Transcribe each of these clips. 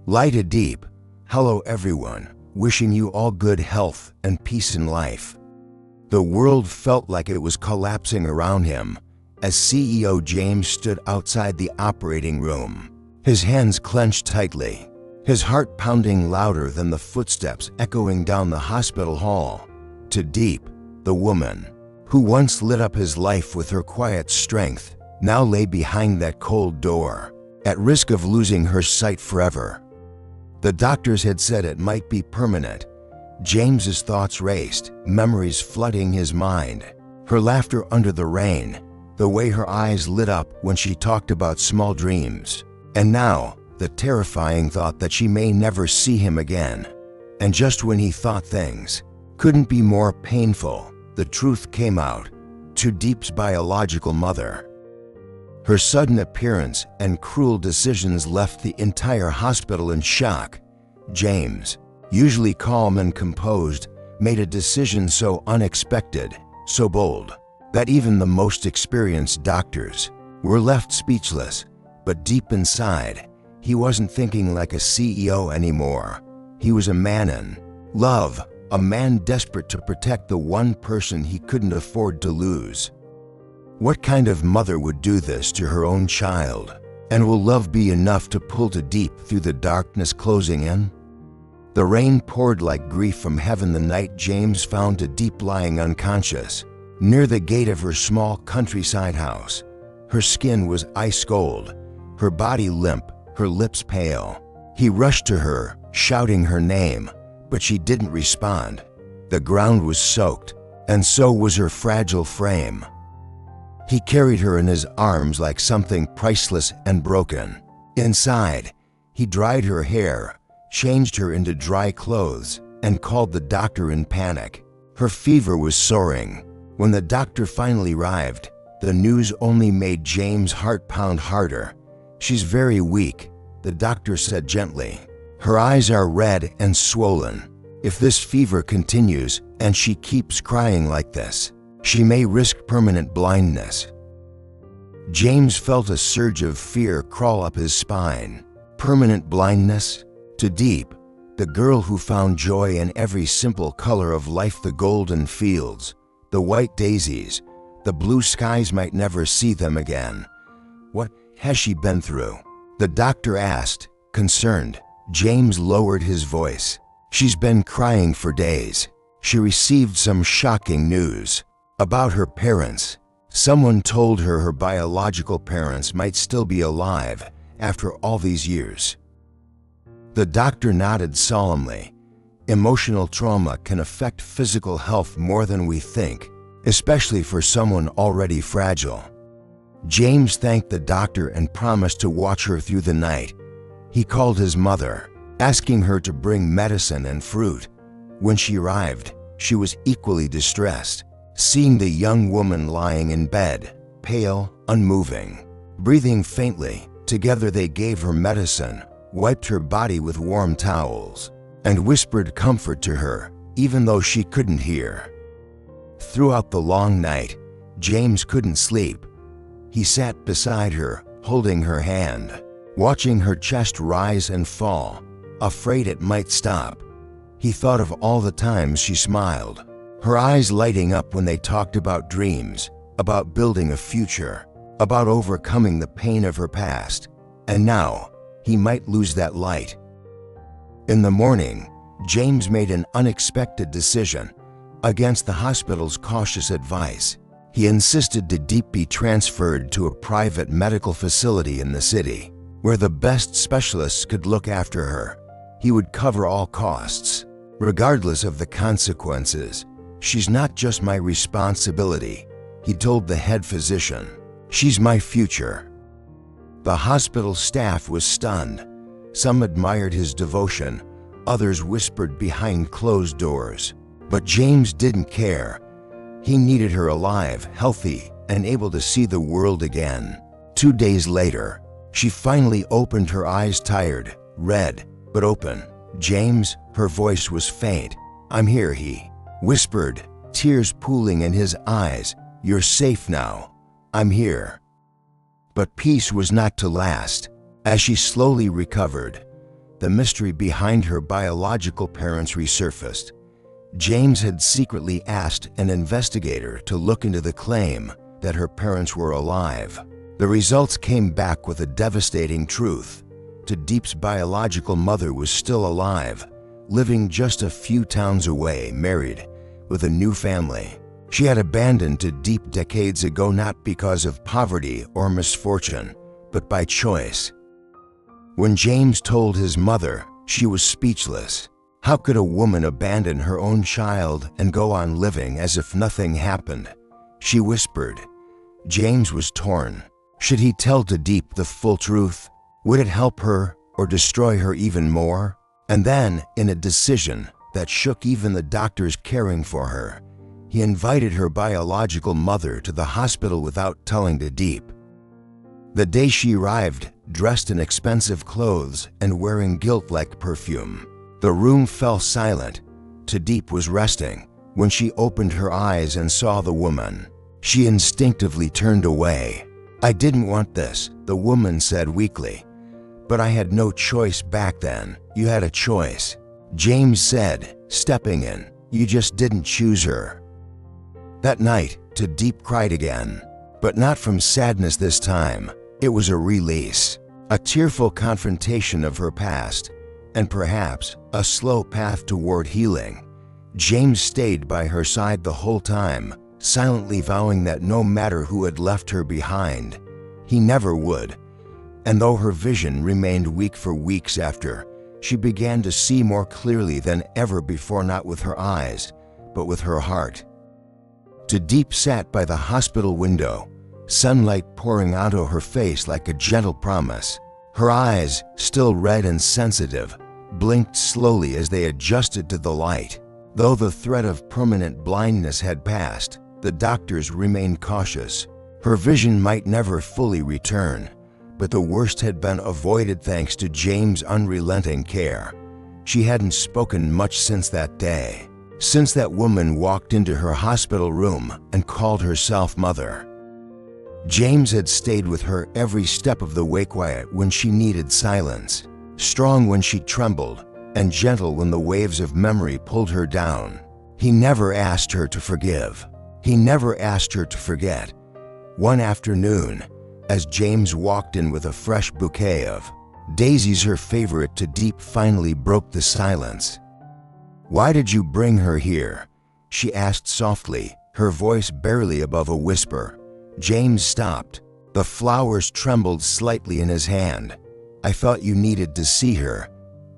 Light a deep. Hello everyone, wishing you all good health and peace in life. The world felt like it was collapsing around him as CEO James stood outside the operating room, his hands clenched tightly, his heart pounding louder than the footsteps echoing down the hospital hall. Tu Diep, the woman who once lit up his life with her quiet strength, now lay behind that cold door, at risk of losing her sight forever. The doctors had said it might be permanent. James's thoughts raced, memories flooding his mind. Her laughter under the rain, the way her eyes lit up when she talked about small dreams. And now, the terrifying thought that she may never see him again. And just when he thought things couldn't be more painful, the truth came out. Tu Diep's biological mother. Her sudden appearance and cruel decisions left the entire hospital in shock. James, usually calm and composed, made a decision so unexpected, so bold, that even the most experienced doctors were left speechless. But deep inside, he wasn't thinking like a CEO anymore. He was a man in love, a man desperate to protect the one person he couldn't afford to lose. What kind of mother would do this to her own child? And will love be enough to pull Tu Diep through the darkness closing in? The rain poured like grief from heaven the night James found Tu Diep lying unconscious, near the gate of her small countryside house. Her skin was ice cold, her body limp, her lips pale. He rushed to her, shouting her name, but she didn't respond. The ground was soaked, and so was her fragile frame. He carried her in his arms like something priceless and broken. Inside, he dried her hair, changed her into dry clothes, and called the doctor in panic. Her fever was soaring. When the doctor finally arrived, the news only made James' heart pound harder. "She's very weak," the doctor said gently. "Her eyes are red and swollen. If this fever continues and she keeps crying like this, she may risk permanent blindness." James felt a surge of fear crawl up his spine. Permanent blindness? Tu Diep, the girl who found joy in every simple color of life, the golden fields, the white daisies, the blue skies, might never see them again. What has she been through? The doctor asked, concerned. James lowered his voice. "She's been crying for days. She received some shocking news about her parents. Someone told her her biological parents might still be alive after all these years." The doctor nodded solemnly. Emotional trauma can affect physical health more than we think, especially for someone already fragile. James thanked the doctor and promised to watch her through the night. He called his mother, asking her to bring medicine and fruit. When she arrived, she was equally distressed, seeing the young woman lying in bed, pale, unmoving, breathing faintly. Together they gave her medicine, wiped her body with warm towels, and whispered comfort to her, even though she couldn't hear. Throughout the long night, James couldn't sleep. He sat beside her, holding her hand, watching her chest rise and fall, afraid it might stop. He thought of all the times she smiled, her eyes lighting up when they talked about dreams, about building a future, about overcoming the pain of her past. And now, he might lose that light. In the morning, James made an unexpected decision. Against the hospital's cautious advice, he insisted Tu Diep be transferred to a private medical facility in the city, where the best specialists could look after her. He would cover all costs, regardless of the consequences. "She's not just my responsibility," he told the head physician. "She's my future." The hospital staff was stunned. Some admired his devotion, others whispered behind closed doors. But James didn't care. He needed her alive, healthy, and able to see the world again. 2 days later, she finally opened her eyes, tired, red, but open. "James," her voice was faint. "I'm here," he whispered, tears pooling in his eyes. "You're safe now. I'm here." But peace was not to last. As she slowly recovered, the mystery behind her biological parents resurfaced. James had secretly asked an investigator to look into the claim that her parents were alive. The results came back with a devastating truth. Tu Diep's biological mother was still alive, living just a few towns away, married, with a new family. She had abandoned Tu Diep decades ago, not because of poverty or misfortune, but by choice. When James told his mother, she was speechless. How could a woman abandon her own child and go on living as if nothing happened? She whispered. James was torn. Should he tell Tu Diep the full truth? Would it help her or destroy her even more? And then, in a decision that shook even the doctors caring for her, he invited her biological mother to the hospital without telling Tu Diep. The day she arrived, dressed in expensive clothes and wearing guilt-like perfume, the room fell silent. Tu Diep was resting. When she opened her eyes and saw the woman, she instinctively turned away. I didn't want this, the woman said weakly. But I had no choice back then. You had a choice, James said, stepping in. You just didn't choose her. That night, Tu Diep cried again, but not from sadness this time. It was a release, a tearful confrontation of her past, and perhaps a slow path toward healing. James stayed by her side the whole time, silently vowing that no matter who had left her behind, he never would. And though her vision remained weak for weeks after, she began to see more clearly than ever before, not with her eyes, but with her heart. Tu Diep sat by the hospital window, sunlight pouring onto her face like a gentle promise. Her eyes, still red and sensitive, blinked slowly as they adjusted to the light. Though the threat of permanent blindness had passed, the doctors remained cautious. Her vision might never fully return, but the worst had been avoided thanks to James' unrelenting care. She hadn't spoken much since that day, since that woman walked into her hospital room and called herself mother. James had stayed with her every step of the way, quiet when she needed silence, strong when she trembled, and gentle when the waves of memory pulled her down. He never asked her to forgive. He never asked her to forget. One afternoon, as James walked in with a fresh bouquet of daisies, her favorite, Tu Diep finally broke the silence. "Why did you bring her here?" she asked softly, her voice barely above a whisper. James stopped. The flowers trembled slightly in his hand. "I thought you needed to see her,"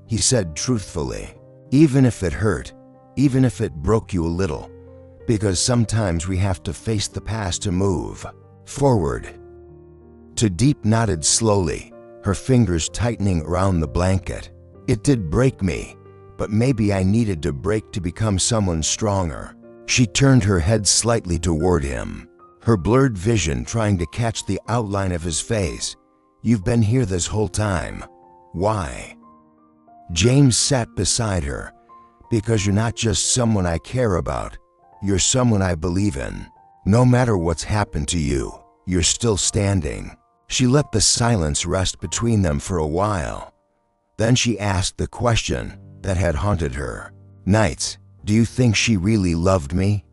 he said truthfully. "Even if it hurt, even if it broke you a little, because sometimes we have to face the past to move forward." Tu Diep nodded slowly, her fingers tightening around the blanket. "It did break me, but maybe I needed to break to become someone stronger." She turned her head slightly toward him, her blurred vision trying to catch the outline of his face. "You've been here this whole time. Why?" James sat beside her. "Because you're not just someone I care about. You're someone I believe in. No matter what's happened to you, you're still standing." She let the silence rest between them for a while. Then she asked the question that had haunted her. "Nights, do you think she really loved me?"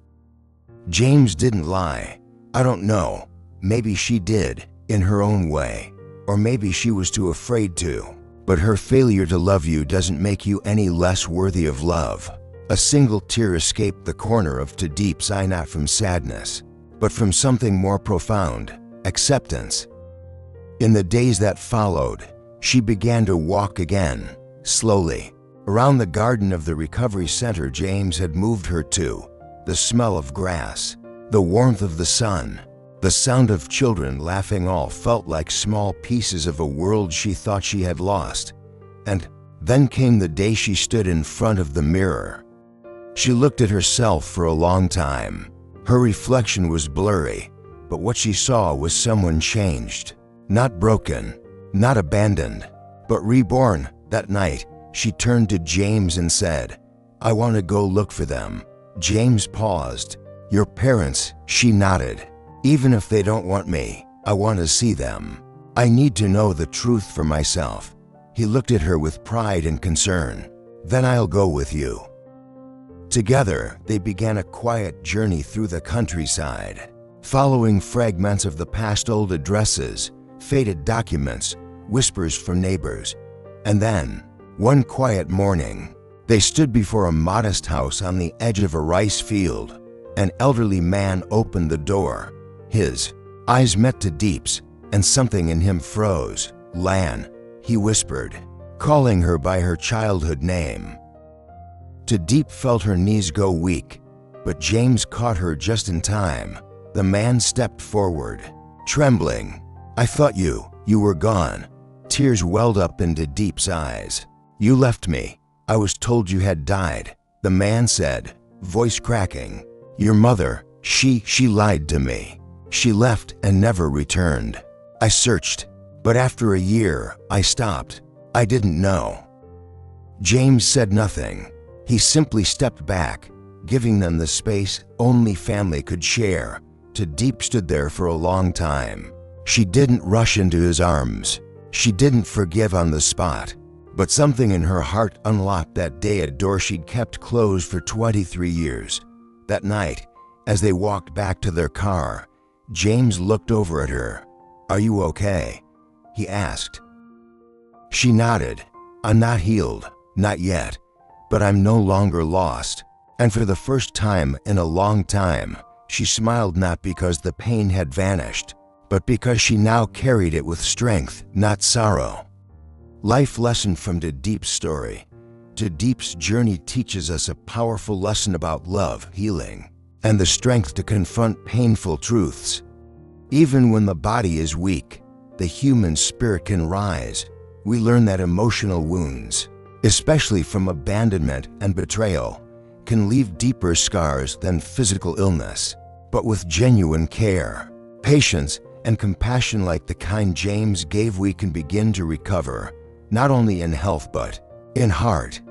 James didn't lie. "I don't know. Maybe she did, in her own way. Or maybe she was too afraid to. But her failure to love you doesn't make you any less worthy of love." A single tear escaped the corner of Tu Diep's eye, not from sadness, but from something more profound: acceptance. In the days that followed, she began to walk again, slowly, around the garden of the recovery center James had moved her to. The smell of grass, the warmth of the sun, the sound of children laughing all felt like small pieces of a world she thought she had lost. And then came the day she stood in front of the mirror. She looked at herself for a long time. Her reflection was blurry, but what she saw was someone changed. Not broken, not abandoned, but reborn. That night, she turned to James and said, "I want to go look for them." James paused. "Your parents?" She nodded. "Even if they don't want me, I want to see them. I need to know the truth for myself." He looked at her with pride and concern. "Then I'll go with you." Together, they began a quiet journey through the countryside, following fragments of the past, old addresses, faded documents, whispers from neighbors. And then, one quiet morning, they stood before a modest house on the edge of a rice field. An elderly man opened the door. His eyes met Tu Diep's, and something in him froze. "Lan," he whispered, calling her by her childhood name. Tu Diep felt her knees go weak, but James caught her just in time. The man stepped forward, trembling. "I thought you were gone." Tears welled up into Tu Diep's eyes. "You left me. I was told you had died," the man said, voice cracking. "Your mother, she lied to me. She left and never returned. I searched, but after a year, I stopped. I didn't know." James said nothing. He simply stepped back, giving them the space only family could share. Tu Diep stood there for a long time. She didn't rush into his arms. She didn't forgive on the spot. But something in her heart unlocked that day, a door she'd kept closed for 23 years. That night, as they walked back to their car, James looked over at her. "Are you okay?" he asked. She nodded. "I'm not healed, not yet, but I'm no longer lost." And for the first time in a long time, she smiled, not because the pain had vanished, but because she now carried it with strength, not sorrow. Life lesson from Tu Diep's story. Tu Diep's journey teaches us a powerful lesson about love, healing, and the strength to confront painful truths. Even when the body is weak, the human spirit can rise. We learn that emotional wounds, especially from abandonment and betrayal, can leave deeper scars than physical illness. But with genuine care, patience, and compassion like the kind James gave, we can begin to recover, not only in health but in heart.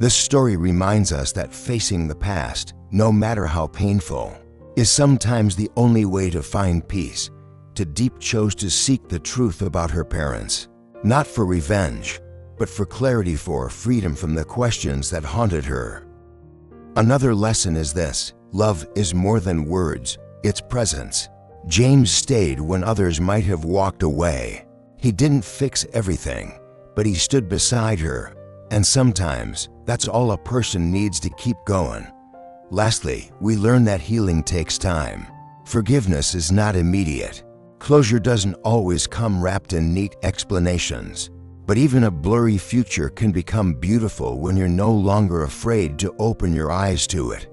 This story reminds us that facing the past, no matter how painful, is sometimes the only way to find peace. Tu Diep chose to seek the truth about her parents, not for revenge, but for clarity, for freedom from the questions that haunted her. Another lesson is this: love is more than words, it's presence. James stayed when others might have walked away. He didn't fix everything, but he stood beside her, and sometimes that's all a person needs to keep going. Lastly, we learn that healing takes time. Forgiveness is not immediate. Closure doesn't always come wrapped in neat explanations. But even a blurry future can become beautiful when you're no longer afraid to open your eyes to it.